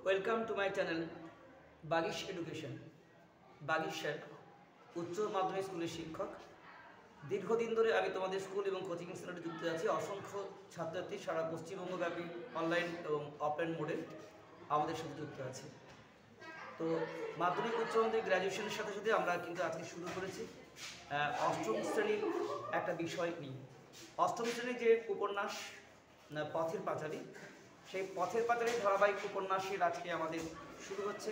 Welcome to my channel Bagish education. Bagish sir উচ্চ মাধ্যমিক স্কুলের শিক্ষক। দীর্ঘদিন ধরে আমি তোমাদের স্কুল এবং কোচিং সেন্টারে যুক্ত আছি। অসংখ্য ছাত্রছাত্রী সারা পশ্চিমবঙ্গব্যাপী অনলাইন এবং অফলাইন মোডে আমাদের সাথে যুক্ত আছে। তো মাধ্যমিক উচ্চ মাধ্যমিক গ্র্যাজুয়েশনের সাথে সাথে আমরা কিন্তু আজকে শুরু করেছি অষ্টম শ্রেণীর একটা বিষয় নিয়ে। অষ্টম শ্রেণীর যে উপন্যাস পথের পাঁচালী, সেই পথের পাঁচালীর ধারাবাহিক উপন্যাসের আজকে আমাদের শুরু হচ্ছে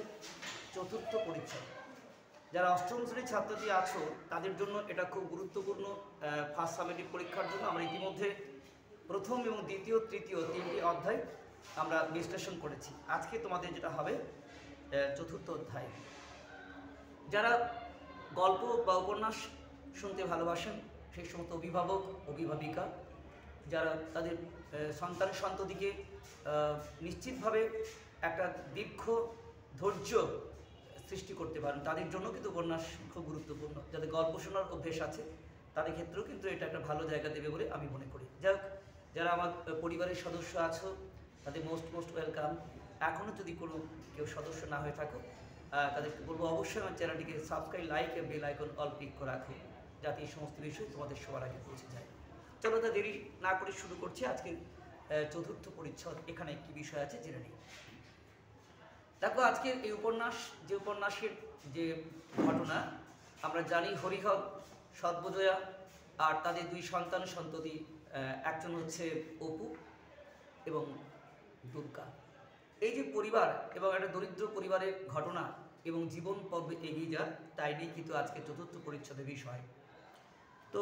চতুর্থ পরিচ্ছদ। যারা অষ্টম শ্রেণীর ছাত্রছাত্রী আছো তাদের জন্য এটা খুব গুরুত্বপূর্ণ। ফার্স্ট সামেটিভ পরীক্ষার জন্য আমরা ইতিমধ্যে প্রথম এবং দ্বিতীয় তৃতীয় তিনটি অধ্যায় আমরা বিশ্লেষণ করেছি। আজকে তোমাদের যেটা হবে চতুর্থ অধ্যায়। যারা গল্প বা উপন্যাস শুনতে ভালোবাসেন সেই সমস্ত অভিভাবক অভিভাবিকা, যারা তাদের সন্তান সন্ততিকে নিশ্চিতভাবে একটা দীর্ঘ ধৈর্য সৃষ্টি করতে পারেন, তাদের জন্য কিন্তু উপন্যাস খুব গুরুত্বপূর্ণ। যাদের গল্প শোনার অভ্যেস আছে তাদের ক্ষেত্রেও কিন্তু এটা একটা ভালো জায়গা দেবে বলে আমি মনে করি। যাই হোক, যারা আমার পরিবারের সদস্য আছো তাদের মোস্ট ওয়েলকাম। এখনও যদি কোনো কেউ সদস্য না হয়ে থাকো তাদেরকে বলবো অবশ্যই আমার চ্যানেলটিকে সাবস্ক্রাইব, লাইক এবং বেল আইকন অল ক্লিক করে রাখো, যাতে এই সমস্ত বিষয় তোমাদের সবার আগে পৌঁছে যায়। চলো তা দেরি না করে শুরু করছি আজকে চতুর্থ পরিচ্ছদ। এখানে কি বিষয় আছে জেনে নিই। দেখো, আজকের এই উপন্যাসের যে ঘটনা আমরা জানি, হরিহর সর্বজয়া আর তাদের দুই সন্তান সন্ততি, একজন হচ্ছে অপু এবং দুর্গা। এই যে পরিবার এবং একটা দরিদ্র পরিবারের ঘটনা এবং জীবন পর্বে এগিয়ে যায়, তাই নিয়ে কিন্তু আজকে চতুর্থ পরিচ্ছদের বিষয়। তো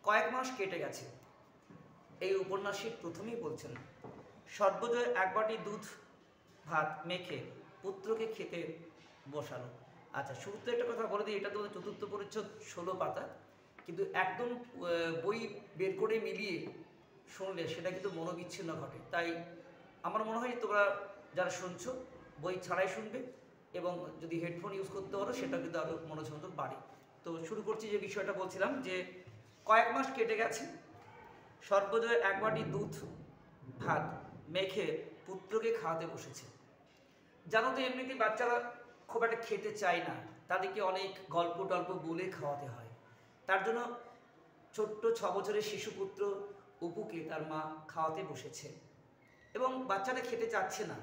কয়েক মাস কেটে গেছে। এই উপন্যাসের প্রথমেই বলছেন, সর্বজয় এক বাটি দুধ ভাত মেখে পুত্রকে খেতে বসালো। আচ্ছা, শুরুতে একটা কথা বলে দিই, এটা তো চতুর্থ পরিচ্ছদ 16 পাতা, কিন্তু একদম বই বের করে মিলিয়ে শুনলে সেটা কিন্তু মনোবিচ্ছিন্ন ঘটে। তাই আমার মনে হয় তোমরা যারা শুনছো বই ছাড়াই শুনবে, এবং যদি হেডফোন ইউজ করতে পারো সেটা কিন্তু আরও মনোযোগ বাড়ে। তো শুরু করছি যে বিষয়টা বলছিলাম, যে কয়েক মাস কেটে গেছে। সর্বজয় এক বাটি দুধ ভাত মেখে পুত্রকে খাওয়াতে বসেছে। জানো তো এমনিতে বাচ্চারা খুব একটা খেতে চায় না, তাদেরকে অনেক গল্প টল্প বলে খাওয়াতে হয়। তার জন্য ছোট্ট 6 বছরের শিশুপুত্র অপুকে তার মা খাওয়াতে বসেছে, এবং বাচ্চারা খেতে চাচ্ছে না,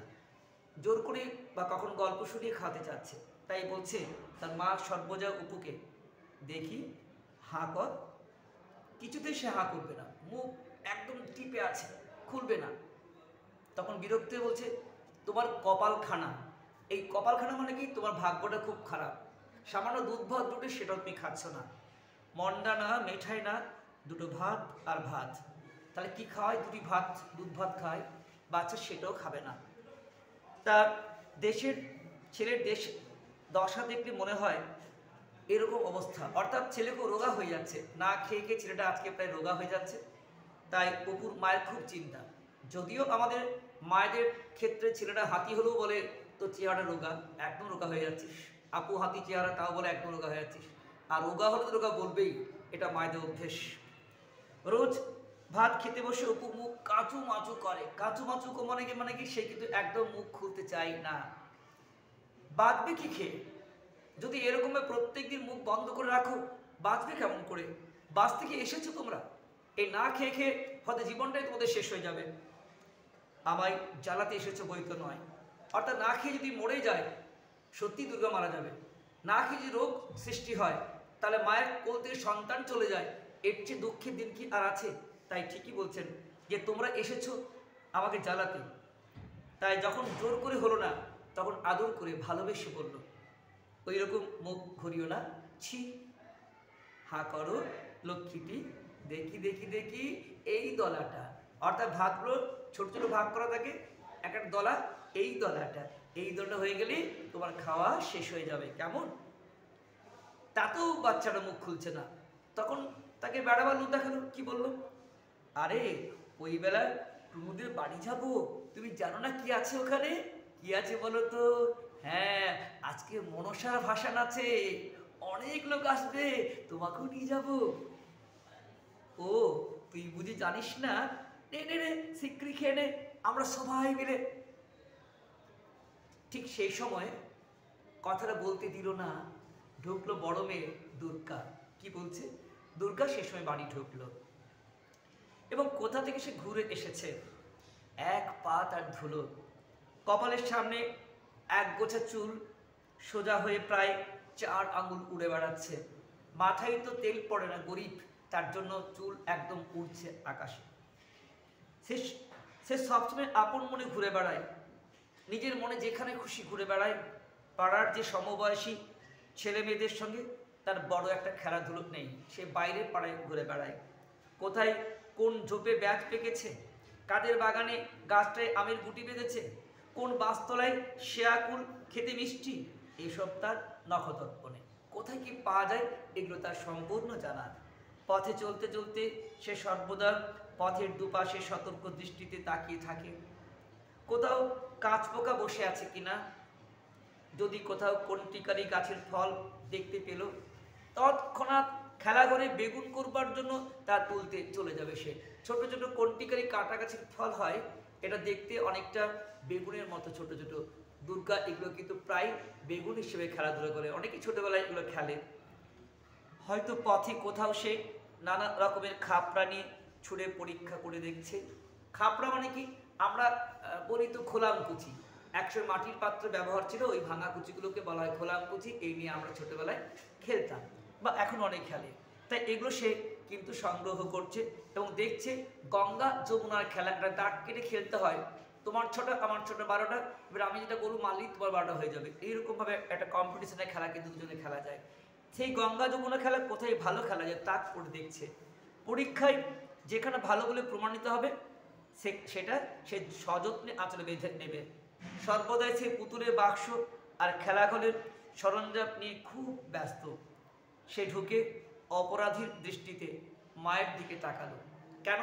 জোর করে বা কখন গল্প শুনিয়ে খাওয়াতে চাচ্ছে। তাই বলছে তার মা সর্বজয়া অপুকে, দেখি হাঁ কর। কিছুতেই সে হাঁ করবে না, মুখ একদম টিপে আছে, খুলবে না। তখন বিরক্ত হয়ে বলছে, তোমার কপালখানা। এই কপালখানা মানে কি? তোমার ভাগ্যটা খুব খারাপ। সামান্য দুধ ভাত দুটো সেটাও তুমি খাচ্ছ না, মন্ডা না মেঠাই না, দুটো ভাত আর ভাত। তাহলে কি খাওয়ায়? দুটি ভাত, দুধ ভাত খায়, বাচ্চা সেটাও খাবে না। তা ছেলের দশা দেখলে মনে হয় এরকম অবস্থা, অর্থাৎ ছেলেকেও রোগা হয়ে যাচ্ছে, না খেয়ে খেয়ে ছেলেটা আজকে প্রায় রোগা হয়ে যাচ্ছে। তাই অপুর মায়ের খুব চিন্তা। যদিও আমাদের মায়েদের ক্ষেত্রে ছেলেটা হাতি হলেও বলে তো চেহারা রোগা, একদম রোগা হয়ে যাচ্ছিস। আপু হাতি চেহারা, তাও বলে একদম রোগা হয়ে যাচ্ছিস। আর রোগা হলে তো রোগা বলবেই, এটা মায়েদের অভ্যেস। রোজ ভাত খেতে বসে অপু মুখ কাঁচু মাচু করে। কাঁচু মাচু মানে কি সে কিন্তু একদম মুখ খুলতে চায় না। বাঁচবে কি খেয়ে? যদি এরকম প্রত্যেকদিন মুখ বন্ধ করে রাখো, বাঁচবে কেমন করে? বাঁচতে কি এসেছো তোমরা? এই না খেয়ে খেয়ে হয়তো জীবনটাই তোমাদের শেষ হয়ে যাবে। আমায় জ্বালাতে এসেছো বই তো নয়। অর্থাৎ না খেয়ে যদি মরে যায়, সত্যি দুর্গা মারা যাবে। না খেয়ে যদি রোগ সৃষ্টি হয়, তাহলে মায়ের কোল থেকে সন্তান চলে যায়, এর চেয়ে দুঃখের দিন কি আর আছে? তাই ঠিকই বলছেন যে তোমরা এসেছো আমাকে জ্বালাতে। তাই যখন জোর করে হলো না, তখন আদর করে ভালোবেসে বলল, ওই রকম মুখ ঘুরিও না, ছি, হাঁ করো লক্ষ্মীটি, দেখি দেখি দেখি এই দলাটা। অর্থাৎ ভাতগুলো ছোট ছোট ভাগ করা থাকে, একটা দলা, এই দলাটা হয়ে গেলে তোমার খাওয়া শেষ হয়ে যাবে। কেমন? তাতেও বাচ্চাটা মুখ খুলছে না। তখন তাকে বেড়াবার লোক দেখালো, কি বললো, আরে ওই বেলায় টুনুদের বাড়ি যাবো, তুমি জানো না কি আছে ওখানে? কি আছে বলো তো? হ্যাঁ, আজকে মনসার ভাসান আছে, অনেক লোক আসবে, তোমাকেও নিয়ে যাব। ও, তুই বুঝি জানিস না? নে নে নে, সিক্রি খেয়ে নে, আমরা সবাই মিলে। ঠিক সেই সময় কথাটা বলতে দিল না, ঢুকলো বড় মেয়ে দুর্গা। কি বলছে? দুর্গা সে সময় বাড়ি ঢুকলো এবং কোথা থেকে সে ঘুরে এসেছে, এক পা তার ধুলো, কপালের সামনে এক গোছা চুল সোজা হয়ে প্রায় 4 আঙুল উড়ে বেড়াচ্ছে। মাথায় তো তেল পড়ে না, গরিব, তার জন্য চুল একদম উড়ছে আকাশে। সে সবসময় আপন মনে ঘুরে বেড়ায়, নিজের মনে যেখানে খুশি ঘুরে বেড়ায়। পাড়ার যে সমবয়সী ছেলে মেয়েদের সঙ্গে তার বড় একটা খেলাধুলো নেই, সে বাইরের পাড়ায় ঘুরে বেড়ায়। কোথায় কোন ঝোপে ব্যাগ পেকেছে, কাদের বাগানে গাছটায় আমের গুটি বেঁধেছে, কোন বাসতলায় শেয়াকুল খেতে মিষ্টি, এসব তার নখদর্প নেই। কোথায় কি পাওয়া যায় এগুলো তার সম্পূর্ণ জানা। পথে চলতে চলতে সে সর্বদা পথের দুপাশে সতর্ক দৃষ্টিতে তাকিয়ে থাকে, কোথাও কাঁচপোকা বসে আছে কিনা। যদি কোথাও কন্টিকারি গাছের ফল দেখতে পেল, তৎক্ষণাৎ খেলাঘরে বেগুন করবার জন্য তা তুলতে চলে যাবে সে। ছোট ছোট কন্টিকারি কাটা গাছের ফল হয়, এটা দেখতে অনেকটা বেগুনের মতো ছোট ছোট। দুর্গা এগুলো কিন্তু প্রায় বেগুন হিসেবে খেলাধুলা করে, অনেকেই ছোটবেলায় এগুলো খেলে। হয়তো পথে কোথাও সে নানা রকমের খাপড়া নিয়ে ছুঁড়ে পরীক্ষা করে দেখছে। খাপড়া মানে কি? আমরা বলি তো খোলামকুচি। একসময় মাটির পাত্র ব্যবহার ছিল, ওই ভাঙা কুচিগুলোকে বলা হয় খোলামকুচি। এই নিয়ে আমরা ছোটবেলায় খেলতাম বা এখন অনেক খেলে। তাই এগুলো সে কিন্তু সংগ্রহ করছে এবং দেখছে গঙ্গা যমুনার খেলা, একটা দাগ কেটে খেলতে হয়। তোমার 6টা আমার 6টা 12টা, এবার আমি যেটা বলবো মারলেই তোমার 12টা হয়ে যাবে। এইরকমভাবে একটা কম্পিটিশনের খেলা কিন্তু দুজনে খেলা যায়। সেই গঙ্গা যমুনা খেলা কোথায় ভালো খেলা যায় তা করে দেখছে। পরীক্ষায় যেখানে ভালো বলে প্রমাণিত হবে সেটা সে সযত্নে আঁচলে বেঁধে নেবে। সর্বদাই সে পুতুলের বাক্স আর খেলাঘরের সরঞ্জাম নিয়ে খুব ব্যস্ত। সে ঢুকে অপরাধীর দৃষ্টিতে মায়ের দিকে তাকালো। কেন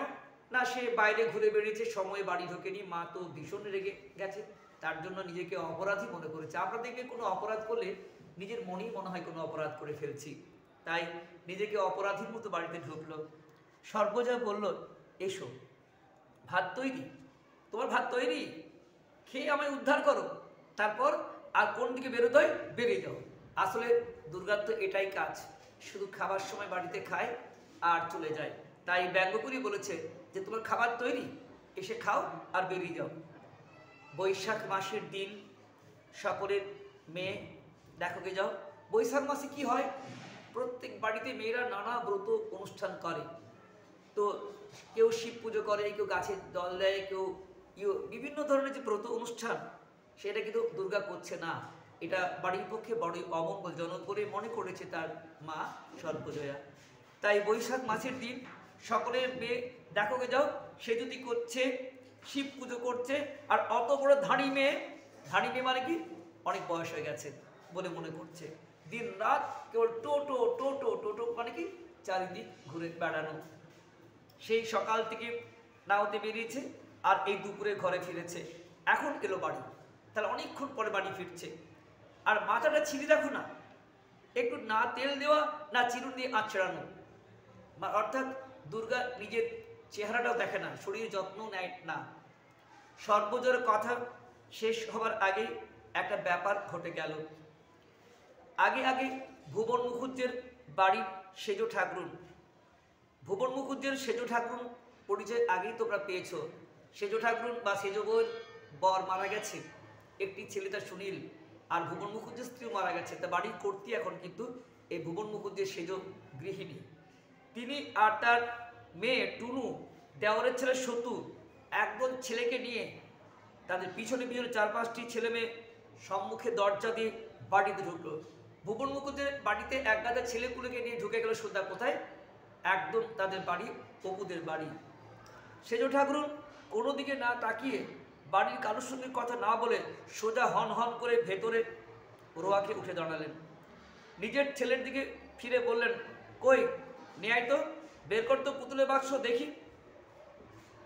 না, সে বাইরে ঘুরে বেরিয়েছে, সময় বাড়ি ঢোকেনি, মা তো ভীষণ রেগে গেছে, তার জন্য নিজেকে অপরাধী মনে করেছে। আমরা দেখবে কোনো অপরাধ করলে নিজের মনেই মনে হয় কোনো অপরাধ করে ফেলছি, তাই নিজেকে অপরাধীর মতো বাড়িতে ঢুকলো। সর্বজয়া বলল, এসো, ভাত তৈরি, তোমার ভাত তৈরি, খেয়ে আমায় উদ্ধার করো, তারপর আর কোন দিকে বেরোতে হয় বেরিয়ে যাও। আসলে দুর্গার তো এটাই কাজ, শুধু খাবার সময় বাড়িতে খায় আর চলে যায়। তাই ব্যঙ্গ করে বলেছে যে তোমার খাবার তৈরি, এসে খাও আর বেরিয়ে যাও। বৈশাখ মাসের দিন, সকলের মেয়ে দেখো গে যাও। বৈশাখ মাসে কি হয়, প্রত্যেক বাড়িতে মেয়েরা নানা ব্রত অনুষ্ঠান করে। তো কেউ শিব পুজো করে, কেউ গাছের জল দেয়, কেউ বিভিন্ন ধরনের যে ব্রত অনুষ্ঠান, সেটা কিন্তু দুর্গা করছে না। এটা বাড়ির পক্ষে বড়ই অমঙ্গলজনক বলে মনে করেছে তার মা সর্বজয়া। তাই বৈশাখ মাসের দিন সকলের মেয়ে দেখো গে যাও, সে যদি করছে শিব পুজো করছে, আর অত বড় ধাড়ি মেয়ে মানে কি অনেক বয়স হয়ে গেছে বলে মনে করছে। দিন রাত কেবল টোটো টোটো টোটো মানে কি চারিদিক ঘুরে বেড়ানো। সেই সকাল থেকে নাওতে বেরিয়েছে আর এই দুপুরে ঘরে ফিরেছে, এখন এলো বাড়ি, তাহলে অনেকক্ষণ পরে বাড়ি ফিরছে। আর মাথাটা ছিঁড়ে দেখো না, একটু না তেল দেওয়া না চিরুন দিয়ে আঁচড়ানো। অর্থাৎ দুর্গা নিজের চেহারাটাও দেখে না, শরীরে যত্ন নেয় না। সর্বজয়ার কথা শেষ হবার আগেই একটা ব্যাপার ঘটে গেল। আগে আগে ভুবন মুখুজ্জের বাড়ির সেজ ঠাকুরুন, ভুবন মুখুজ্জের সেজ ঠাকুরুন পরিচয় আগেই তোমরা পেয়েছো। সেজ ঠাকুরুন বা সেজ বউয়ের বর মারা গেছে, একটি ছেলে তার সুনীল, আর ভুবন মুখুজ্জের স্ত্রীও মারা গেছে। তা বাড়ির কর্ত্রী এখন কিন্তু এই ভুবন মুখুজ্জের সেজ গৃহিণী। তিনি আর তার মেয়ে টুনু, দেওরের ছেলে সতু, একদল ছেলেকে নিয়ে তাদের পিছনে পিছনে 4-5টি ছেলে মেয়ে সম্মুখে দরজা দিয়ে বাড়িতে ঢুকলো। ভুবন মুখুজ্জের বাড়িতে এক গাদা ছেলেগুলোকে নিয়ে ঢুকে গেল সোজা কোথায়, একদম তাদের বাড়ি, অপুদের বাড়ি। সেজ ঠাকুরুন কোনো দিকে না তাকিয়ে, বাড়ির কারোর সঙ্গে কথা না বলে সোজা হন হন করে ভেতরে রোয়াকে উঠে দাঁড়ালেন। নিজের ছেলের দিকে ফিরে বললেন, কই নিয়ে আয় তো, বের কর তো পুতুলের বাক্স দেখি।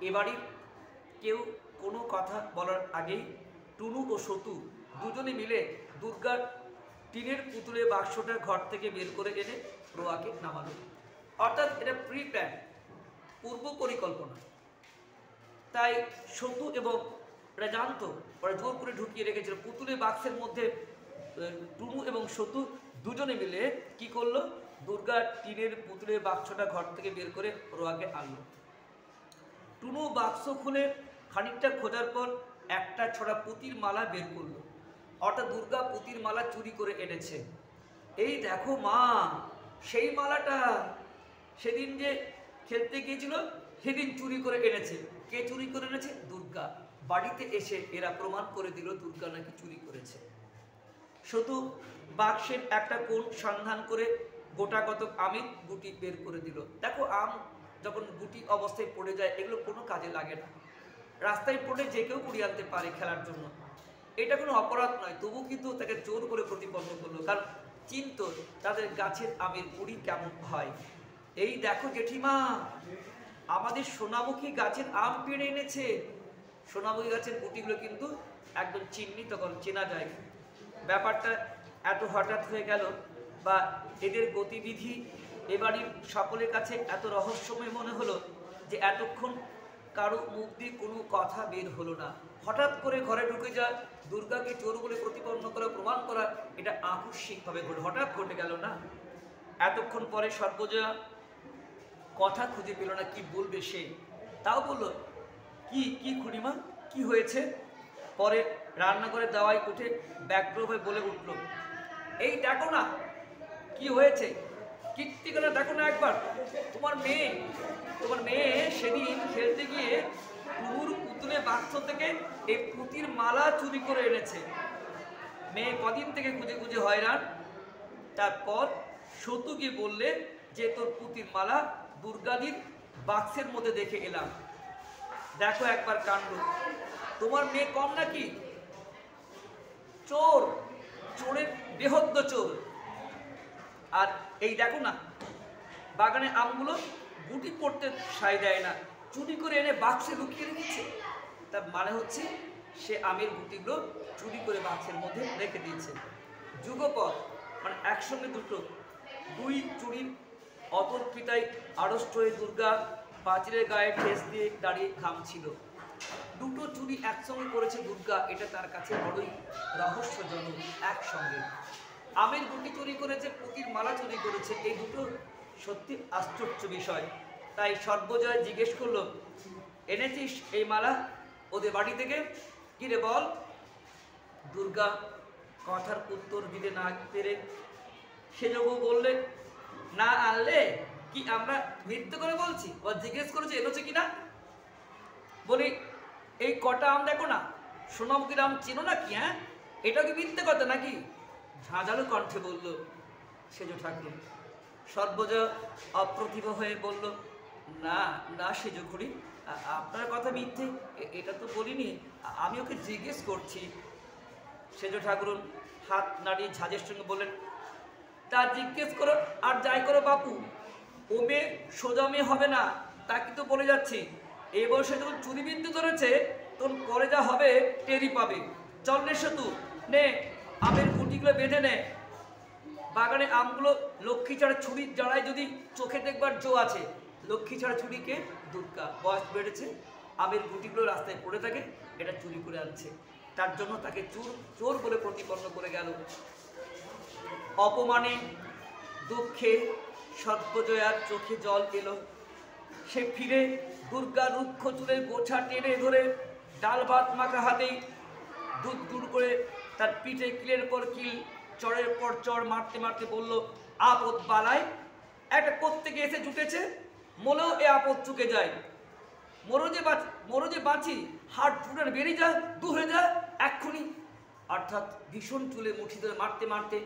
এ বাড়ির কেউ কোনো কথা বলার আগেই টুনু ও সতু দুজনে মিলে দুর্গার টিনের পুতুলের বাক্সটা ঘর থেকে বের করে এনে রোয়াকে নামালো। অর্থাৎ এটা প্রি প্ল্যান, পূর্ব পরিকল্পনা। তাই সতু এবং ওরা জানতো, ওরা জোর করে ঢুকিয়ে রেখেছিল। পুতুলের বাক্সের মধ্যে টুনু এবং সতু দুজনে মিলে কি করলো, দুর্গা টিনের পুতুলের বাক্সটা ঘর থেকে বের করে রোয়াকে আনলো। টুনু বাক্স খুলে খানিকটা খোঁজার পর একটা ছড়া পুতির মালা বের করলো। অর্থাৎ দুর্গা পুতির মালা চুরি করে এনেছে। এই দেখো মা, সেই মালাটা সেদিন যে খেলতে গিয়েছিল সেদিন চুরি করে এনেছে। কে চুরি করে এনেছে? দুর্গা। বাড়িতে এসে এরা প্রমাণ করে দিল দুর্গা নাকি চুরি করেছে। শুধু বাক্সের একটা কোণ সন্ধান করে গোটা কতক আমের গুটি বের করে দিল। দেখো, আম যখন গুটি অবস্থায় পড়ে যায় এগুলো কোনো কাজে লাগে না, রাস্তায় পড়ে যে কেউ কুড়িয়ে আনতে পারে খেলার জন্য, এটা কোনো অপরাধ নয়। তবু কিন্তু তাকে জোর করে প্রতিপন্ন করলো, কারণ চিন্ত তাদের গাছের আমের কুড়ি কেমন হয়। এই দেখো জেঠিমা, আমাদের সোনামুখী গাছের আম পেড়ে এনেছে। সোনামুখী গাছের গুটিগুলো কিন্তু একদম চিহ্নিত, তখন চেনা যায়। ব্যাপারটা এত হঠাৎ হয়ে গেল, বা এদের গতিবিধি এবাড়ির সকলের কাছে এত রহস্যময় মনে হলো যে এতক্ষণ কারো মুখ দিয়ে কোনো কথা বের হলো না। হঠাৎ করে ঘরে ঢুকে যা দুর্গাকে চোর বলে প্রতিপন্ন করা, প্রমাণ করা, এটা আকস্মিকভাবে হঠাৎ ঘটে গেল না। এতক্ষণ পরে সর্বজয়া কথা খুঁজে পেল না, কি বলবে সে। তাও বললো, কি কি খুড়িমা, কি হয়েছে? পরে রান্নাঘরে দাওয়ায় উঠে ব্যগ্র হয়ে বলে উঠল, এই দেখো না কি হয়েছে, কীর্তিকলা দেখো না একবার। তোমার মেয়ে সেদিন খেলতে গিয়ে টুনুর পুতুলের বাক্স থেকে এই পুতির মালা চুরি করে এনেছে। মেয়ে কদিন থেকে খুঁজে খুঁজে হয়রান। তারপর সতুকে বললে যে তোর পুতির মালা দুর্গাদির বাক্সের মধ্যে দেখে এলাম। দেখো একবার কাণ্ড, তোমার মেয়ে কম নাকি? চোর, চোরের বেহদ্দ চোর। আর এই দেখো না, বাগানে আমগুলো গুটি পড়তে সায় দেয় না, চুরি করে এনে বাক্সে লুকিয়ে রেখেছে। তার মানে হচ্ছে সে আমের গুটিগুলো চুরি করে বাক্সের মধ্যে রেখে দিয়েছে। যুগপৎ মানে একসঙ্গে দুই চুরির অতর্কিতায় আড়ষ্ট হয়ে দুর্গা পাঁচিলের গায়ে ঠেস দিয়ে দাঁড়িয়ে ঘামছিল। দুটো চুরি একসঙ্গে করেছে দুর্গা, এটা তার কাছে বড়ই রহস্যজনক। একসঙ্গে আমের গুটি চুরি করেছে, পুতির মালা চুরি করেছে, এই দুটো সত্যি আশ্চর্য বিষয়। তাই সর্বজয় জিজ্ঞেস করলো, এনেছিস এই মালা ওদের বাড়ি থেকে? কি রে বল। দুর্গা কথার উত্তর দিতে না পেরে সেজন্য বললে, না আনলে কি আমরা মিথ্যে করে বলছি? ও জিজ্ঞেস করেছে এনেছে কিনা। বলি, এই কটা আম দেখো না, সোনামুখীর আম চেনো না কি? হ্যাঁ, এটা কি মিথ্যে কথা নাকি? ঝাঁঝালো কণ্ঠে বলল সেজ ঠাকুর। সর্বজয় অপ্রতিভ হয়ে বলল, না না সেজ খুড়ি, আপনার কথা মিথ্যে এটা তো বলিনি, আমি ওকে জিজ্ঞেস করছি। সেজ ঠাকুর হাত নাড়িয়ে ঝাঁঝের সঙ্গে বললেন, তা জিজ্ঞেস করো আর যাই করো বাপু, ও মেয়ে সোজা মেয়ে হবে না, তা কিন্তু বলে যাচ্ছি। এ বয়সে যখন চুরি বিদ্যুৎ ধরেছে তখন পরে যা হবে টেরি পাবে। চল রে সেতু, নে আমের গুটিগুলো বেঁধে নে। বাগানে আমগুলো লক্ষ্মী ছাড়া ছুরি জড়ায় যদি চোখে দেখবার জো আছে। লক্ষ্মী ছাড়া ছুরিকে দুর্গা, বয়স বেড়েছে, আমের গুটিগুলো রাস্তায় পড়ে থাকে, এটা চুরি করে আনছে। তার জন্য তাকে চোর বলে প্রতিপন্ন করে গেল। অপমানে দুঃখে সর্বজয়ার চোখে জল এলো। সে ফিরে দুর্গা রুক্ষ চুলের গোছা টেনে ধরে ডাল ভাত মাখা হাতেই দুধ দূর করে তার পিঠে কিলের পর কিল, চড়ের পর চড় মারতে মারতে বলল, আপদ বালায় একটা প্রত্যেকে এসে জুটেছে, মোলেও এ আপদ চুকে যায়। মোরো যে বাঁচি, হাট ফুটার বেরিয়ে যায়, দূর হয়ে যায় এক্ষুনি। অর্থাৎ ভীষণ চুলে মুঠি ধরে মারতে মারতে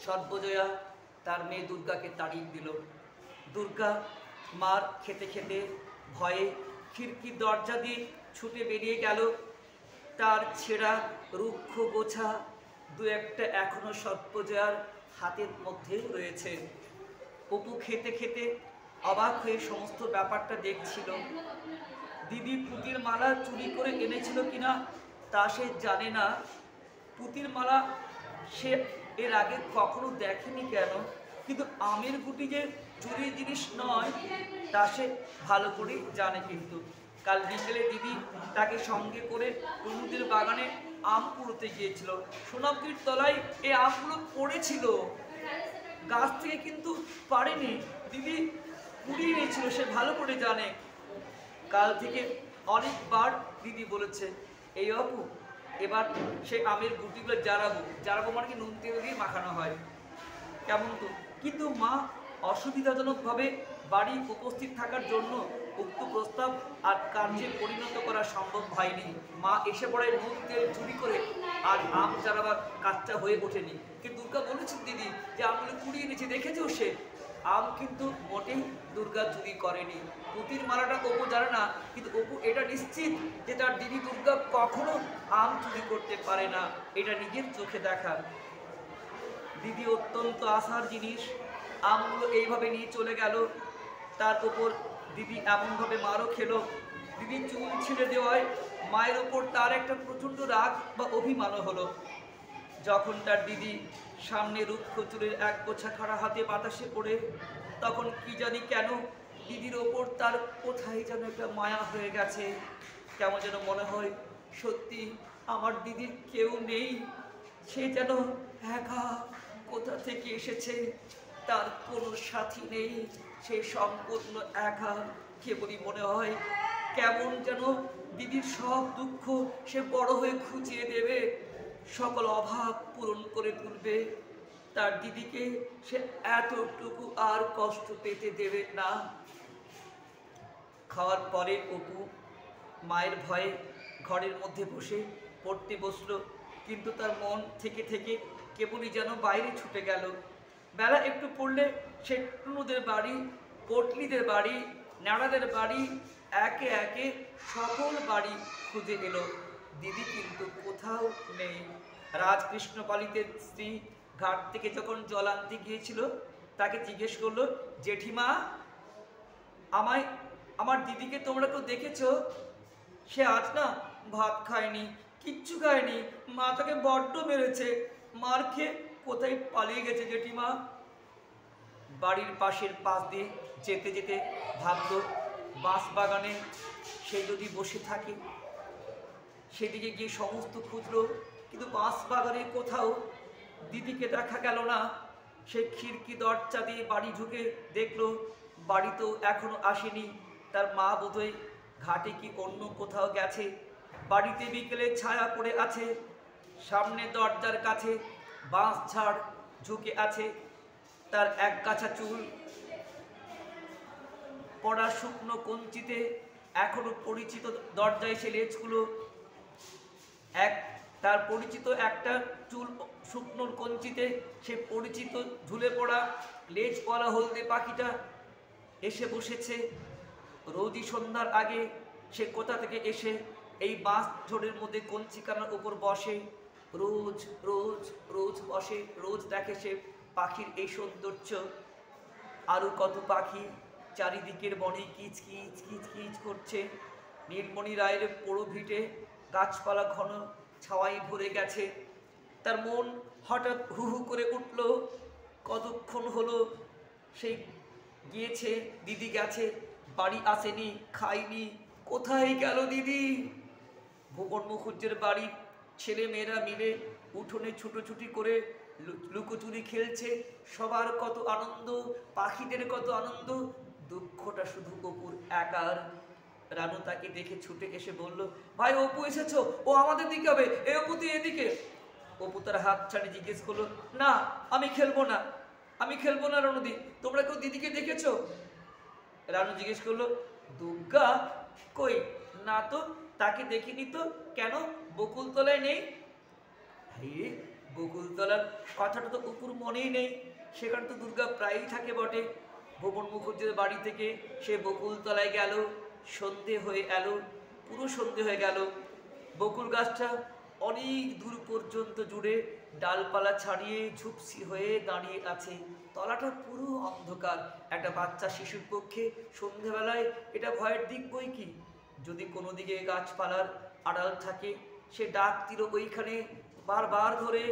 সর্বজয়া তার মেয়ে দুর্গাকে তাড়িয়ে দিল। দুর্গা মার খেতে খেতে ভয়ে খিড়কির দরজা দিয়ে ছুটে বেরিয়ে গেল। তার ছেঁড়া রুক্ষ গোছা দু একটা এখনো সর্বজয়ার হাতের মধ্যে রয়েছে। অপু খেতে খেতে অবাক হয়ে সমস্ত ব্যাপারটা দেখছিল। দিদি পুতির মালা চুরি করে এনেছিল কিনা তা সে জানে না। পুতির মালা সে এর আগে কখনো দেখেনি কেন, কিন্তু আমের গুটি যে চুরির জিনিস নয় তা সে ভালো করেই জানে। কিন্তু কাল বিকেলে দিদি তাকে সঙ্গে করে কুমুদের বাগানে আম কুড়োতে গিয়েছিল। সোনামুখীর তলায় এই আমগুলো পড়েছিল, গাছ থেকে কিন্তু পারেনি, দিদি কুড়িয়ে নিয়েছিল, সে ভালো করে জানে। কাল থেকে অনেকবার দিদি বলেছে, এই অপু এবার সে আমের গুটিগুলো জারাবো মানে কি নুন তেল দিয়ে মাখানো হয়, কেমন তো। কিন্তু মা অসুবিধাজনকভাবে বাড়ি উপস্থিত থাকার জন্য উক্ত প্রস্তাব আর কার্যে পরিণত করা সম্ভব হয়নি। মা এসে পড়ে নুন তেল চুরি করে, আর আম জারাবার কাজটা হয়ে ওঠেনি। কিন্তু দুর্গা বলেছেন দিদি যে আমগুলো কুড়িয়ে নিয়েছে, দেখেছেও সে। আম কিন্তু মোটেই দুর্গা চুরি করেনি। পুতির মালাটা অপু জানে না, কিন্তু অপু এটা নিশ্চিত যে তার দিদি দুর্গা কখনো আম চুরি করতে পারে না, এটা নিজের চোখে দেখা। দিদি অত্যন্ত আশার জিনিস, আমগুলো এইভাবে নিয়ে চলে গেল। তার উপর দিদি এমনভাবে মারও খেলো। দিদি চুল ছিঁড়ে দেওয়ায় মায়ের ওপর তার একটা প্রচণ্ড রাগ বা অভিমানও হলো। যখন তার দিদি সামনে রুক্ষ চুলের এক গোছা খাড়া হাতে বাতাসে পড়ে, তখন কি জানি কেন দিদির ওপর তার কোথায় যেন একটা মায়া হয়ে গেছে। কেমন যেন মনে হয় সত্যি আমার দিদির কেউ নেই, সে যেন একা, কোথা থেকে এসেছে, তার কোনো সাথী নেই, সে সম্পূর্ণ একা। কেবলই মনে হয় কেমন যেন দিদির সব দুঃখ সে বড় হয়ে খুঁজিয়ে দেবে, সকল অভাব পূরণ করে তুলবে। তার দিদিকে সে এতটুকু আর কষ্ট পেতে দেবে না। খাওয়ার পরে অপু মায়ের ভয়ে ঘরের মধ্যে বসে পড়তে বসলো, কিন্তু তার মন থেকে থেকে কেবলই যেন বাইরে ছুটে গেল। বেলা একটু পড়লে সে টুনুদের বাড়ি, পটলিদের বাড়ি, ন্যাড়াদের বাড়ি, একে একে সকল বাড়ি খুঁজে এলো। দিদি কিন্তু কোথাও নেই। রাজকৃষ্ণ পালিতের স্ত্রী ঘাট থেকে যখন জল আনতে গিয়েছিল, তাকে জিজ্ঞেস করলো, জেঠিমা আমায়, আমার দিদিকে তোমরা কেউ দেখেছ? সে আজ না ভাত খায়নি, কিচ্ছু খায়নি, মা তাকে বড্ড মেরেছে, মার খেয়ে কোথায় পালিয়ে গেছে জেঠিমা। বাড়ির পাশের পাশ দিয়ে যেতে যেতে ভাবল, বাঁশ বাগানে সে যদি বসে থাকে। সেদিকে গিয়ে সমস্ত খুঁজলো, কিন্তু বাঁশ বাগানে কোথাও দিদিকে দেখা গেল না। সে খিড়কি দরজা দিয়ে বাড়ি ঢুকে দেখলো বাড়ি তো এখনো আসেনি। তার মা বোধহয় ঘাটে কি অন্য কোথাও গেছে। বাড়িতে বিকেলে ছায়া পড়ে আছে। সামনে দরজার কাছে বাঁশ ঝাড় ঝুঁকে আছে। তার এক গাছা চুল পড়া শুকনো কঞ্চিতে এখনো পরিচিত দরজায় সে লেজগুলো, তার পরিচিত একটা চুল শুকনোর কঞ্চিতে সে পরিচিত ঝুলে পড়া লেজওয়ালা হলদে পাখিটা এসে বসেছে। রোজই সন্ধ্যার আগে সে কোথা থেকে এসে এই বাঁশ ঝোড়ের মধ্যে কঞ্চিকানার উপর বসে, রোজ রোজ রোজ বসে, রোজ দেখে সে পাখির এই সৌন্দর্য। আরও কত পাখি চারিদিকের বনে কিচ কিচ কিচ কিচ করছে। নীলমণি রায়ের পোড়ো ভিটে গাছপালা ঘন ছাওয়াই ভরে গেছে। তার মন হঠাৎ হু হু করে উঠল। কতক্ষণ হলো সেই গিয়েছে, দিদি গেছে, বাড়ি আসেনি, খায়নি, কোথায় গেল দিদি? ভুবন মুখুজ্জের বাড়ির ছেলে মেয়েরা মিলে উঠোনে ছুটোছুটি করে লুকোচুরি খেলছে। সবার কত আনন্দ, পাখিদের কত আনন্দ, দুঃখটা শুধু অপুর একার। রানু তাকে দেখে ছুটে এসে বলল, ভাই অপু এসেছো, ও আমাদের দিকে হবে, এ অপু তুই এদিকে। অপু তার হাত ছাড়িয়ে জিজ্ঞেস করলো, না আমি খেলবো না, আমি খেলবো না রানুদি, তোমরা কেউ দিদিকে দেখেছো? রানু জিজ্ঞেস করলো, দুর্গা কই? না তো, তাকে দেখিনি তো। কেন, বকুলতলায় নেই? বকুলতলার কথাটা তো অপুর মনেই নেই। সেখানে তো দুর্গা প্রায়ই থাকে বটে। ভুবন মুখুজ্জের বাড়ি থেকে সে বকুলতলায় গেল, সন্ধে হয়ে এলো, পুরো সন্ধে হয়ে গেল। বকুল গাছটা অনেক দূর পর্যন্ত জুড়ে ডালপালা ছাড়িয়ে ঝুপসি হয়ে দাঁড়িয়ে আছে। তলাটা পুরো অন্ধকার। একটা বাচ্চা শিশুর পক্ষে সন্ধেবেলায় এটা ভয়ের দিক বই কি। যদি কোনো দিকে গাছপালার আড়াল থাকে, সে ডাক দিল ওইখানে বারবার ধরে,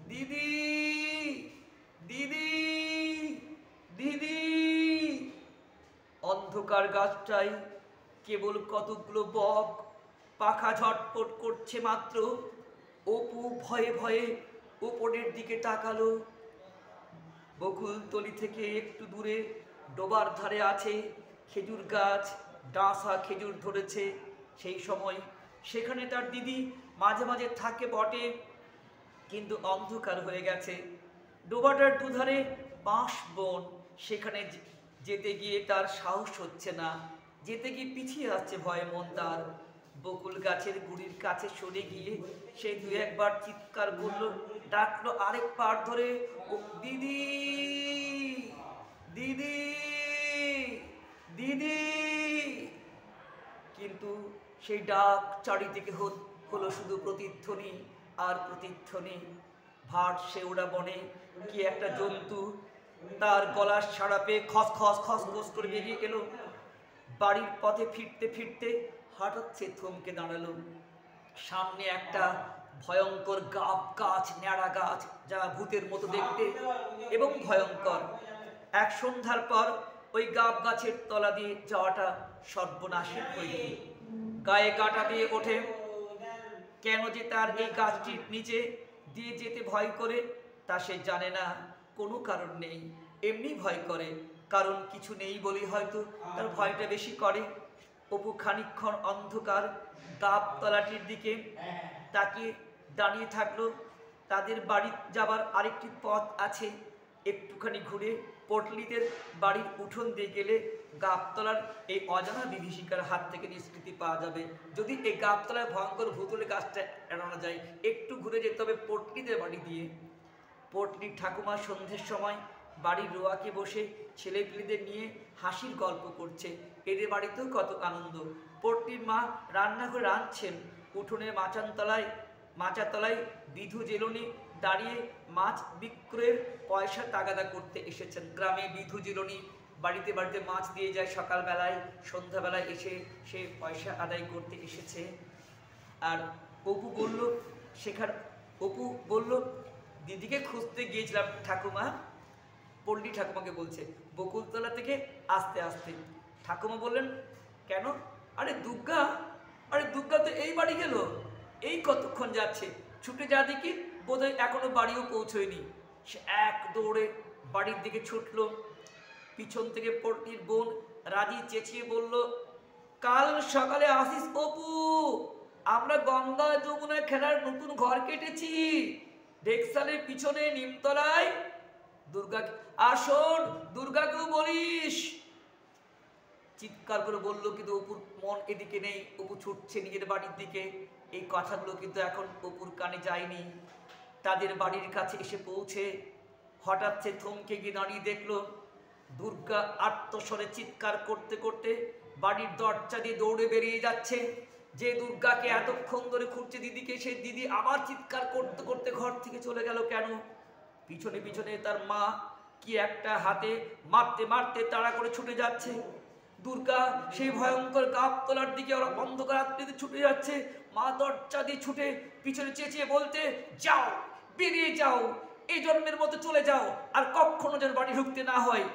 দিদি দিদি দিদি। অন্ধকার গাছটাই কেবল কতগুলো বক পাখা ঝটপট করছে মাত্র। অপু ভয়ে ভয়ে উপরের দিকে তাকালো। বকুলতলি থেকে একটু দূরে ডোবার ধারে আছে খেজুর গাছ, ডাঁসা খেজুর ধরেছে। সেই সময় সেখানে তার দিদি মাঝে মাঝে থাকে বটে, কিন্তু অন্ধকার হয়ে গেছে। ডোবাটার দুধারে বাঁশ বন, সেখানে যেতে গিয়ে তার সাহস হচ্ছে না, যেতে গিয়ে পিছিয়ে আসছে ভয়ে মন তার। বকুল গাছের গুড়ির কাছে সরে গিয়ে সে দু একবার চিৎকার করলো, ডাকলো আরেক পার ধরে, ও দিদি দিদি দিদি। কিন্তু সেই ডাক চারিদিকে হলো শুধু প্রতিধ্বনি আর প্রতিধ্বনি। ভাট শেওড়া বনে কি একটা জন্তু তার গলার সাড়া পেয়ে খস খস খস খস করে বেরিয়ে এলো। বাড়ির পথে ফিরতে ফিরতে হঠাৎ সে থমকে দাঁড়ালো। সামনে একটা ভয়ঙ্কর গাব গাছ, ন্যাড়া গাছ, যা ভূতের মতো দেখতে এবং ভয়ঙ্কর। এক সন্ধ্যার পর ওই গাব গাছের তলা দিয়ে যাওয়াটা সর্বনাশের পরীক্ষা। গায়ে কাটা দিয়ে ওঠে। কেন যে তার এই গাছটির নিচে দিয়ে যেতে ভয় করে তা সে জানে না, কোনো কারণ নেই, এমনি ভয় করে। কারণ কিছু নেই বলে হয়তো তার ভয়টা বেশি করে। অপু খানিকক্ষণ অন্ধকার গাবতলাটির দিকে তাকিয়ে দাঁড়িয়ে থাকলো। তাদের বাড়ি যাবার আরেকটি পথ আছে, একটুখানি ঘুরে পটলিদের বাড়ির উঠোন দিয়ে গেলে গাবতলার এই অজানা বিভীষিকার হাত থেকে নিষ্কৃতি পাওয়া যাবে। যদি এই গাবতলায় ভয়ঙ্কর ভূতুলে গাছটা এড়ানো যায়, একটু ঘুরে যেতে হবে পটলিদের বাড়ি দিয়ে। পটলির ঠাকুমা সন্ধ্যের সময় বাড়ির রোয়াকে বসে ছেলেপিলেদের নিয়ে হাসির গল্প করছে। এদের বাড়িতেও কত আনন্দ। পটলির মা রান্নাঘরে রাঁধছেন। উঠোনের মাচাতলায় বিধু জেলনি দাঁড়িয়ে মাছ বিক্রয়ের পয়সা তাগাদা করতে এসেছেন। গ্রামে বিধু জেলনি বাড়িতে বাড়িতে মাছ দিয়ে যায় সকালবেলায়, সন্ধ্যাবেলায় এসে সে পয়সা আদায় করতে এসেছে। আর অপু বলল দিদিকে খুঁজতে গিয়েছিলাম ঠাকুমা। পল্লী ঠাকুমাকে বলছে বকুলতলা থেকে আসতে আসতে। ঠাকুমা বললেন কেন? আরে দুর্গা তো এই বাড়ি গেল, এই কতক্ষণ যাচ্ছে, ছুটে যা দেখি বোধহয় এখনো বাড়িও পৌঁছয়নি। সে এক দৌড়ে বাড়ির দিকে ছুটল। পিছন থেকে পটলির বোন রাজি চেঁচিয়ে বলল, কাল সকালে আসিস অপু, আমরা গঙ্গা যমুনায় খেলার নতুন ঘর কেটেছি ঢেকসালের পিছনে নিমতলায়। দুর্গাকেও বলিস। চিৎকার করে বললো, কিন্তু অপুর মন এদিকে নেই। অপু ছুটছে নিজের বাড়ির দিকে। এই কথাগুলো কিন্তু এখন অপুর কানে যায়নি। তাদের বাড়ির কাছে এসে পৌঁছে হঠাৎ সে থমকে গিয়ে দাঁড়িয়ে দেখলো দুর্গা আর্তস্বরে চিৎকার করতে করতে বাড়ির দরজা দিয়ে দৌড়ে বেরিয়ে যাচ্ছে। যে দুর্গাকে এতক্ষণ ধরে খুঁজছে দিদিকে, সে দিদি আবার চিৎকার করতে করতে ঘর থেকে চলে গেল কেন? পিছনে পিছনে তার মা কি একটা হাতে মারতে মারতে তাড়া করে ছুটে যাচ্ছে। দুর্গা সেই ভয়ঙ্কর গাবতলার দিকে ওরা অন্ধকার রাত্রিতে ছুটে যাচ্ছে। মা দরজা দিয়ে ছুটে পিছনে চেঁচিয়ে বলতে, যাও, বেরিয়ে যাও, এই জন্মের মতো চলে যাও, আর কখনো যেন বাড়ি ঢুকতে না হয়।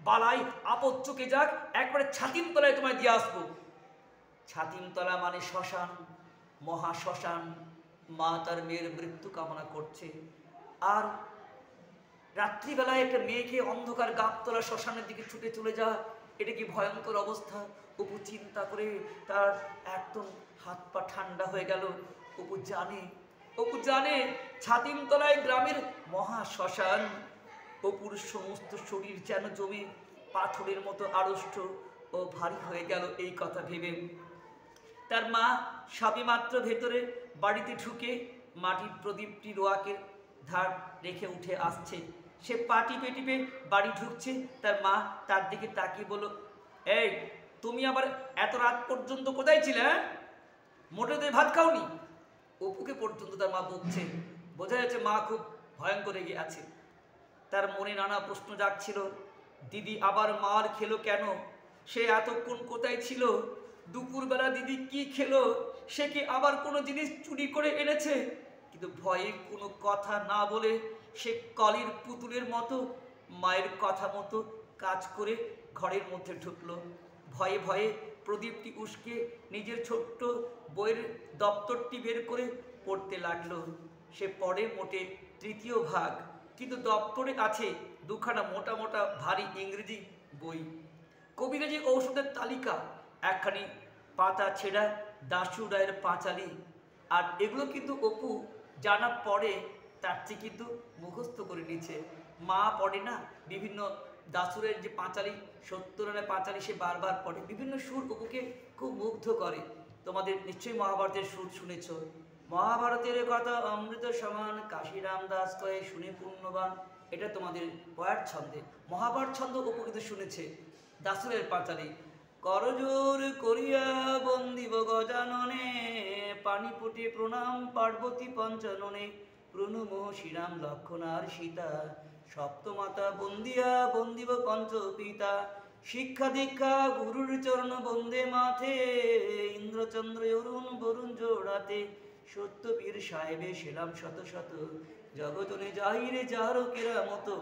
বালাই আপদ চুকে যাক, একবারে ছাতিম তলায় তোমায় দিয়ে আসবো। ছাতিমতলা মানে শ্মশান, মহা শ্মশান। মা তার মেয়ের মৃত্যু কামনা করছে। আর রাত্রিবেলায় একটা মেয়েকে অন্ধকার গাবতলা শ্মশানের দিকে ছুটে চলে যা, এটা কি ভয়ঙ্কর অবস্থা। অপু চিন্তা করে তার একদম হাত পা ঠান্ডা হয়ে গেল। অপু জানে ছাতিমতলায় গ্রামের মহা শ্মশান। অপুর সমস্ত শরীর যেন জমে পাথরের মতো আড়ষ্ট ও ভারী হয়ে গেল এই কথা ভেবে। তার মা সবেমাত্র ভেতরে বাড়িতে ঢুকে মাটির প্রদীপটি রোয়াকের ধার রেখে উঠে আসছে। সে পা টিপে টিপে বাড়ি ঢুকছে। তার মা তার দিকে তাকিয়ে বলল, এই তুমি আবার এত রাত পর্যন্ত কোথায় ছিলে? মোটে তুমি ভাত খাওনি? অপুকে পর্যন্ত তার মা বকছে। বোঝা যাচ্ছে মা খুব ভয়ঙ্কর রেগে আছে। তার মনে নানা প্রশ্ন জাগছিল। দিদি আবার মার খেলো কেন? সে এতক্ষণ কোথায় ছিল? দুপুরবেলা দিদি কি খেলো? সে কি আবার কোনো জিনিস চুরি করে এনেছে? কিন্তু ভয়ে কোনো কথা না বলে সে কলির পুতুলের মতো মায়ের কথা মতো কাজ করে ঘরের মধ্যে ঢুকলো। ভয়ে ভয়ে প্রদীপটি উস্কে নিজের ছোট্ট বইয়ের দপ্তরটি বের করে পড়তে লাগলো। সে পড়ে মোটে তৃতীয় ভাগ, কিন্তু দপ্তরে আছে দুখানা মোটা মোটা ভারী ইংরেজি বই, কবিরাজি ঔষধের তালিকা, একখানি পাতা ছেঁড়া দাশু রায়ের পাঁচালী। আর এগুলো কিন্তু অপু জানা পড়ে তার চেয়ে কিন্তু মুখস্থ করে নিচ্ছে। মা পড়ে না, বিভিন্ন দাসুরের যে পাঁচালী, 70 রানের পাঁচালী সে বারবার পড়ে, বিভিন্ন সুর অপুকে খুব মুগ্ধ করে। তোমাদের নিশ্চয়ই মহাভারতের সুর শুনেছ। মহাভারতের কথা অমৃত সমান, কাশীরাম দাস কয়ে শুনে পুণ্যবান, এটা তোমাদের পয়ার ছন্দে। মহাভারত ছন্দ অপু কিন্তু শুনেছে। দাসুরের পাঁচালী, করজোর করিয়া বন্দিব গজাননে, পানিপটে প্রণাম পার্বতী পঞ্চাননে, প্রণম শ্রীরাম লক্ষণ আর সীতা, সপ্তমাতা বন্দিয়া বন্দিব পঞ্চ পিতা, শিক্ষা দীক্ষা গুরুর চরণ বন্দে মাথে, ইন্দ্রচন্দ্র অরুণ বরুণ জোড়াতে, সত্যবীর সাহেবে সেলাম শত শত, জগতনে যাহিরে যাহারো কেরা মতো।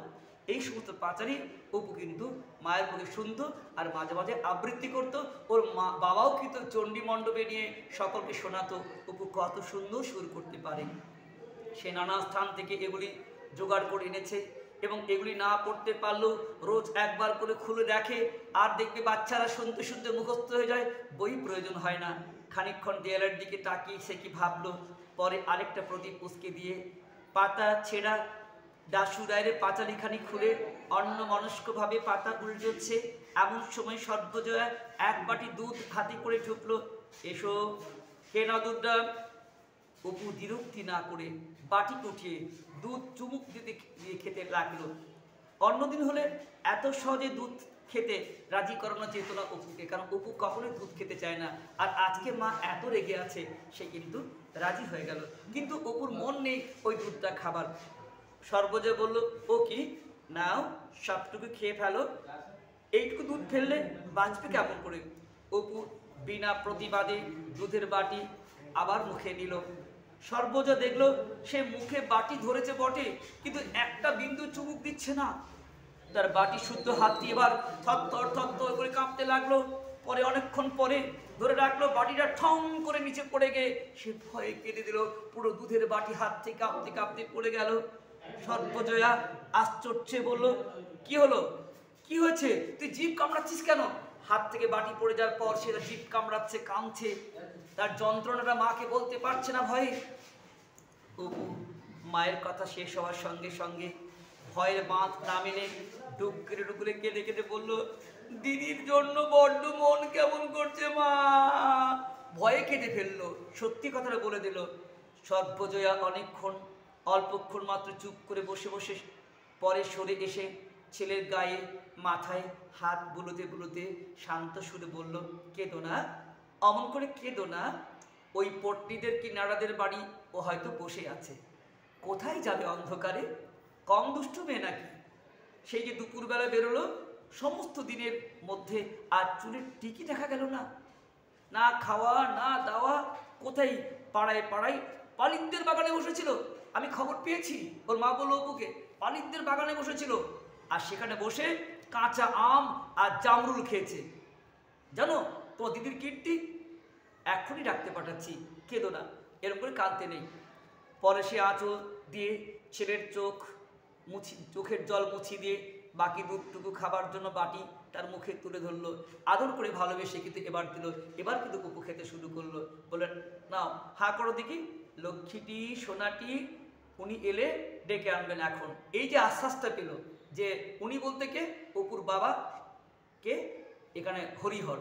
এই সমস্ত পাঁচালী অপু কিন্তু মায়ের মুখে শুনত আর মাঝে মাঝে আবৃত্তি করতো। ওর মা বাবাও কিন্তু চণ্ডী মণ্ডপে নিয়ে সকলকে শোনাতো অপু কত সুন্দর সুর করতে পারে। সে নানা স্থান থেকে এগুলি জোগাড় করে এনেছে এবং এগুলি না পড়তে পারলেও রোজ একবার করে খুলে দেখে। আর দেখবে বাচ্চারা শুনতে শুনতে মুখস্থ হয়ে যায়, বই প্রয়োজন হয় না। খানিকক্ষণ দেয়ালের দিকে তাকিয়ে সে কি ভাবলো, পরে আরেকটা প্রদীপ উস্কে দিয়ে পাতা ছেঁড়া দাশু রায়ের পাঁচালীখানি খুলে অন্যমনস্কভাবে পাতা উল্টোচ্ছে। এমন সময় সর্বজয়া এক বাটি দুধ হাতে করে ঢুকলো। এসো, কে না দুধটা? অপু দ্বিরুক্তি না করে বাটি উঠিয়ে দুধ চুমুক দিতে দিয়ে খেতে লাগলো। অন্যদিন হলে এত সহজে দুধ খেতে রাজি করানো যেত না অপুকে, কারণ অপু কখনোই দুধ খেতে চায় না। আর আজকে মা এত রেগে আছে, সে কিন্তু রাজি হয়ে গেল। কিন্তু অপুর মন নেই ওই দুধটা খাবার। সর্বজয়া বলল, ও কি, নাও সবটুকু খেয়ে ফেলো, এইটুকু দুধ ফেললে বাঁচবে কেমন করে? অপু বিনা প্রতিবাদে দুধের বাটি আবার মুখে নিল। সর্বজয়া দেখলো সে মুখে বাটি ধরেছে বটে, কিন্তু একটা বিন্দু চুমুক দিচ্ছে না। তার বাটি শুদ্ধ হাতটি এবার থরথর থরথর করে কাঁপতে লাগলো। পরে অনেকক্ষণ পরে ধরে রাখলো, বাটিটা ঠং করে নিচে পড়ে গিয়ে সে ভয়ে কেঁদে দিল। পুরো দুধের বাটি হাত থেকে কাঁপতে কাঁপতে পড়ে গেল। সর্বজয়া আশ্চর্যে বলল, কি হলো, কি হয়েছে? তুই জিভ কামড়াচ্ছিস কেন? হাত থেকে বাটি পড়ে যাওয়ার পর সে জিভ কামড়াচ্ছে, কাঁদছে। তার যন্ত্রণাটা মাকে বলতে পারছে না ভয়ে। অপু মায়ের কথা শেষ হওয়ার সঙ্গে সঙ্গে ভয়ের বাঁধ না মেলে ডুকরে ডুকরে কেঁদে কেঁদে বলল, দিদির জন্য বড্ড মন কেমন করছে মা। ভয়ে কেঁদে ফেললো, সত্যি কথাটা বলে দিল। সর্বজয়া অনেকক্ষণ, অল্পক্ষণ মাত্র চুপ করে বসে বসে পরে সরে এসে ছেলের গায়ে মাথায় হাত বুলোতে বুলোতে শান্ত সুরে বলল, কেঁদো না, অমন করে কেঁদো না। ওই পট্টিদের কি নাড়াদের বাড়ি ও হয়তো বসে আছে। কোথায় যাবে অন্ধকারে? কম দুষ্টু মেয়ে নাকি? সেই যে দুপুরবেলা বেরোলো, সমস্ত দিনের মধ্যে আর চুলের টিকি দেখা গেল না। না খাওয়া না দাওয়া, কোথায় পাড়ায় পাড়ায় পালিতদের বাগানে বসেছিল। আমি খবর পেয়েছি, ওর মা বলল অপুকে, পালিতদের বাগানে বসেছিল আর সেখানে বসে কাঁচা আম আর জামরুল খেয়েছে। জানো তোমার দিদির কীর্তি, এখনই ডাকতে পাঠাচ্ছি, কেঁদো না, এরকম করে কাঁদতে নেই। পরে সে আঁচল দিয়ে ছেলের চোখের জল মুছিয়ে দিয়ে বাকি দুধটুকু খাবার জন্য বাটি তার মুখে তুলে ধরলো, আদর করে ভালোবেসে কিন্তু এবার দিল। এবার কিন্তু অপু খেতে শুরু করলো। বললেন, নাও হা করো দেখি, লক্ষ্মীটি সোনাটি উনি এলে ডেকে আনবেন এখন। এই যে আশ্বাসটা পেল যে উনি বলতে কে, অপুর বাবা কে, এখানে হরিহর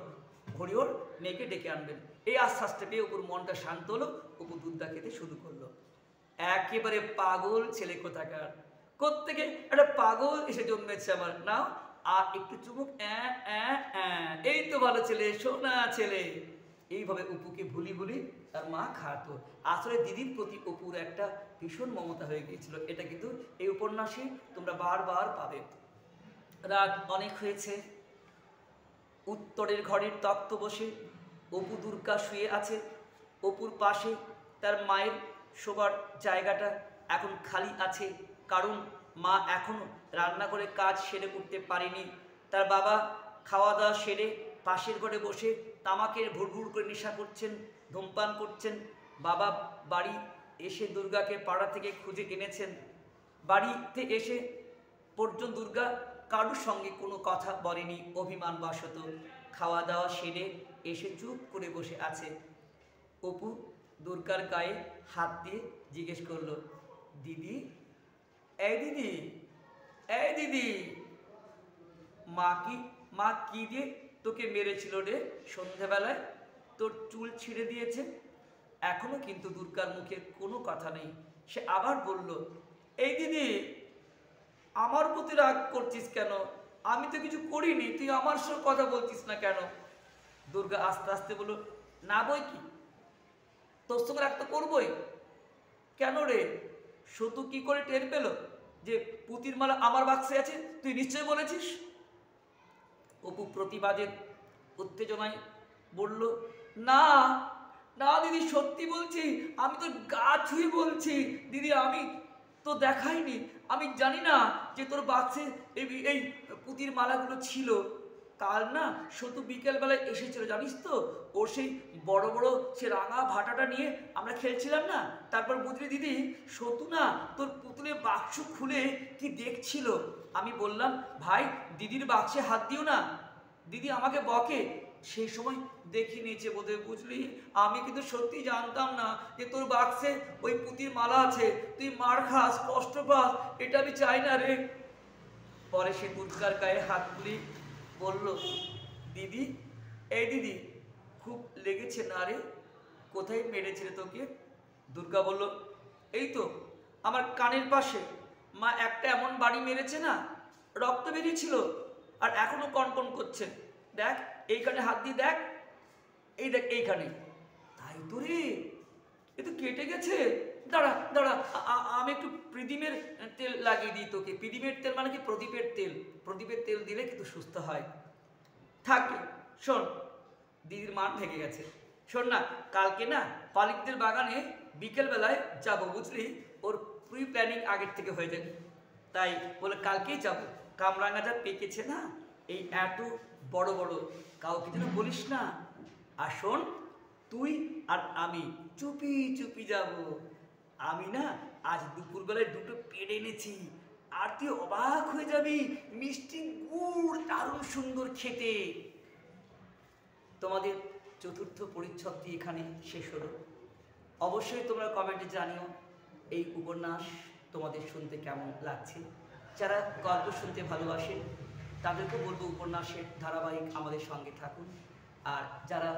মেয়েকে ডেকে আনবেন, এই আশ্বাসটা পেয়ে অপুর মনটা শান্ত হলো। অপু দুধটা খেতে শুরু করলো। একেবারে পাগল ছেলে কোথাকার, কোত্থেকে একটা পাগল এসে জন্মেছে আমার। নাও আর একটু চুমুক, এই তো ভালো ছেলে, সোনা ছেলে। এইভাবে অপুকে ভুলি ভুলি তার মা খাওয়াতো। আসলে দিদির প্রতি অপুর একটা ভীষণ মমতা হয়ে গিয়েছিল। এটা কিন্তু এই উপন্যাসে তোমরা বারবার পাবে। রাত অনেক হয়েছে। উত্তরের ঘরের তক্ত বসে অপু দুর্গা শুয়ে আছে। অপুর পাশে তার মায়ের শোবার জায়গাটা এখন খালি আছে, কারণ মা এখনো রান্না করে কাজ সেরে উঠতে পারেনি। তার বাবা খাওয়া দাওয়া সেরে পাশের ঘরে বসে তামাকের ভুড়ভুড় করে নেশা করছেন, ধূমপান করছেন। বাবা বাড়ি এসে দুর্গাকে পাড়া থেকে খুঁজে এনেছেন। বাড়িতে এসে পর্যন্ত দুর্গা কারোর সঙ্গে কোনো কথা বলেনি, অভিমানবশত খাওয়া দাওয়া সেরে এসে চুপ করে বসে আছে। অপু দুর্গার গায়ে হাত দিয়ে জিজ্ঞেস করলো, দিদি, এই দিদি, এই দিদি, মা কি দিয়ে তোকে মেরেছিল রে সন্ধ্যাবেলায়? তোর চুল ছিঁড়ে দিয়েছে। এখনো কিন্তু দুর্গার মুখে কোনো কথা নেই। সে আবার বলল, এই দিদি, আমার প্রতি রাগ করছিস কেন? আমি তো কিছু করিনি, তুই আমার সঙ্গে কথা বলছিস না কেন? দুর্গা আস্তে আস্তে বলল, না বই কি, তোর সঙ্গে রাগ তো করবই। কেন রে? সতু কি করে টের পেল যে পুতির মালা আমার বাক্সে আছে? তুই নিশ্চয় বলেছিস। অপু প্রতিবাদের উত্তেজনায় বলল, না না দিদি, সত্যি বলছি, আমি তো গা ছুঁয়ে বলছি। দিদি, আমি তো দেখাইনি, আমি জানি না যে তোর বাক্সে এই পুতির মালাগুলো ছিল। কাল না সতু বিকেলবেলায় এসেছিল, জানিস তো, ওর সেই বড় বড় সে রাঙা ভাটাটা নিয়ে আমরা খেলছিলাম না। তারপর বুঝলি দিদি, সতু না তোর পুতুলের বাক্স খুলে কি দেখছিল। আমি বললাম, ভাই দিদির বাক্সে হাত দিও না, দিদি আমাকে বকে। সেই সময় দেখি নিচে বোধহয়, বুঝলি, আমি কিন্তু সত্যি জানতাম না যে তোর বাক্সে ওই পুতির মালা আছে। তুই মার খাস, কষ্ট পাস, এটা আমি চাই না রে। পরে সে দুর্গার গায়ে হাত তুলি বলল, দিদি, এই দিদি, খুব লেগেছে না রে? কোথায় মেরেছিল তোকে? দুর্গা বলল, এই তো আমার কানের পাশে। মা একটা এমন বাড়ি মেরেছে না, রক্ত বেরিয়েছিল আর এখনো কনকন করছে। দেখ, এইখানে হাত দিয়ে দেখ, এই দেখ এইখানে। তাই তো রে, এ তো কেটে গেছে। দাঁড়া দাঁড়া, আমি একটু প্রদীপের তেল লাগিয়ে দিই তোকে। প্রদীপের তেল মানে কি? প্রদীপের তেল। প্রদীপের তেল দিলে কিন্তু সুস্থ হয়। থাকে, শোন, দিদির মান ভেঙে গেছে। শোন না, কালকে না পালিকদের বাগানে বিকেলবেলায় যাবো, বুঝলি? ওর প্রি প্ল্যানিং আগের থেকে হয়ে যায়, তাই বলে কালকেই যাবো। কামরাঙাটা পেকেছে না, এই এত বড় বড়, কাউকে যেন বলিস না। আর শোন, তুই আর আমি চুপি চুপি যাব। আমি না আজ দুপুরবেলায় দুটো পেড়ে এনেছি, আর তুই অবাক হয়ে যাবি, মিষ্টি গুড়, দারুণ সুন্দর খেতে। তোমাদের চতুর্থ পরিচ্ছদটি এখানে শেষ হলো। অবশ্যই তোমরা কমেন্টে জানিও এই উপন্যাস তোমাদের শুনতে কেমন লাগছে। যারা গল্প শুনতে ভালোবাসেন তাদেরকেও বলবো উপন্যাসের ধারাবাহিক আমাদের সঙ্গে থাকুন। আর যারা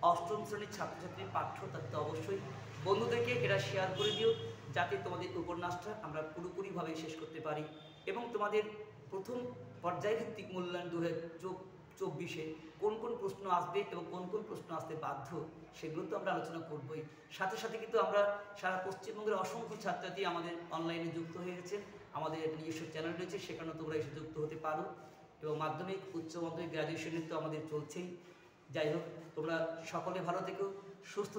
অষ্টম শ্রেণীর ছাত্রছাত্রীর পাঠ্য, তাদের অবশ্যই বন্ধুদেরকে এটা শেয়ার করে দিও, যাতে তোমাদের উপন্যাসটা আমরা পুরোপুরিভাবে শেষ করতে পারি। এবং তোমাদের প্রথম পর্যায়ভিত্তিক মূল্যায়ন 2024-এ কোন কোন প্রশ্ন আসবে এবং কোন কোন প্রশ্ন আসতে বাধ্য, সেগুলো তো আমরা আলোচনা করবই। সাথে সাথে কিন্তু আমরা সারা পশ্চিমবঙ্গের অসংখ্য ছাত্রছাত্রী আমাদের অনলাইনে যুক্ত হয়ে গেছে। আমাদের নিজস্ব চ্যানেল রয়েছে, সেখানেও তোমরা এসে যুক্ত হতে পারো। এবং মাধ্যমিক, উচ্চ মাধ্যমিক, গ্র্যাজুয়েশনের তো আমাদের চলছেই। যাই হোক, তোমরা সকলে ভালো থেকো, সুস্থ